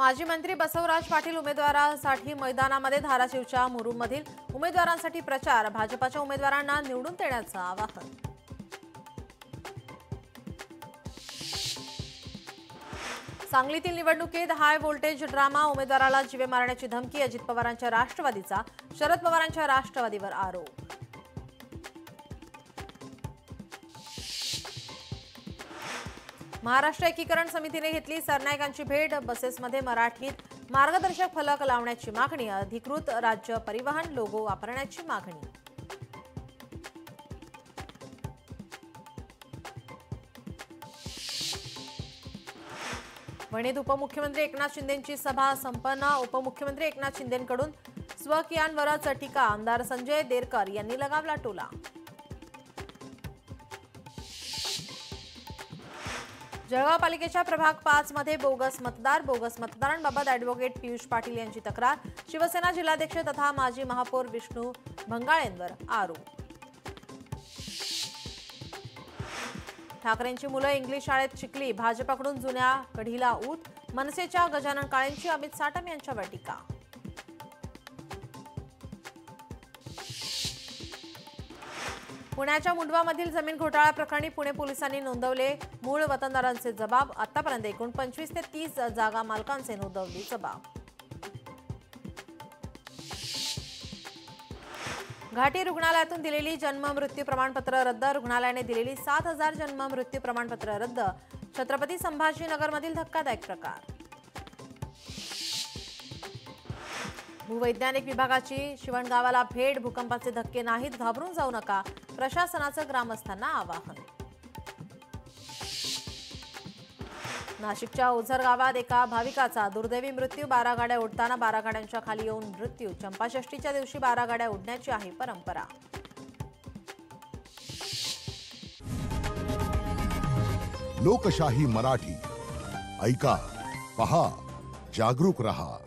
माजी मंत्री बसवराज पाटील उमेदवारासाठी मैदानामध्ये धाराशिवच्या मुरुममधील उमेदवारांसाठी प्रचार। भाजपच्या उमेदवारांना निवडून देण्याचं आवाहन। सांगलीतील निवडणुकीत हाय व्होल्टेज ड्रामा, उमेदवाराला जीवे मारण्याची धमकी। अजित पवारांच्या राष्ट्रवादीचा शरद पवारांच्या राष्ट्रवादीवर आरोप। महाराष्ट्र एकीकरण समितीने घेतली सरनाईकांची भेट। बसेसमध्ये मराठीत मार्गदर्शक फलक लावण्याची मागणी। अधिकृत राज्य परिवहन लोगो वापरण्याची मागणी। वणीत उपमुख्यमंत्री एकनाथ शिंदेंची सभा संपन्न। उपमुख्यमंत्री एकनाथ शिंदेंकडून स्वकीयांवरच टीका। आमदार संजय देरकर यांनी लगावला टोला। जळगाव पालिकेच्या प्रभाग 5 मध्ये बोगस मतदारांबाबत ॲडव्होकेट पियुष पाटील यांची तक्रार। शिवसेना जिल्हाध्यक्ष तथा माजी महापौर विष्णू भंगाळेंवर आरोप। ठाकरेंची मुलं इंग्लिश शाळेत शिकली, भाजपकडून जुन्या कढीला ऊत। मनसेच्या गजानन काळेंची अमित साटम यांच्यावर टीका। पुण्याच्या मुंडवामधील जमीन घोटाळा प्रकरणी पुणे पोलिसांनी नोंदवले मूळ वतनदारांचे जबाब। आतापर्यंत एकूण 25 ते 30 जागा मालकांचे नोंदवली जबाब। घाटी रुग्णालयातून दिलेली जन्म मृत्यू प्रमाणपत्र रद्द। रुग्णालयाने दिलेली 7000 जन्म मृत्यू प्रमाणपत्र रद्द। छत्रपती संभाजीनगरमधील धक्कादायक प्रकार। भूवैज्ञानिक विभागाची शिवणगावाला भेट। भूकंपाचे धक्के नाहीत, घाबरून जाऊ नका, प्रशासनाचं ग्रामस्थांना आवाहन। नाशिकच्या ओझर गावात एका भाविकाचा दुर्दैवी मृत्यू। 12 गाड्या उडताना 12 गाड्यांच्या खाली येऊन मृत्यू। चंपाषष्ठीच्या दिवशी 12 गाड्या उडण्याची आहे परंपरा। लोकशाही मराठी ऐका, पहा, जागरूक रहा।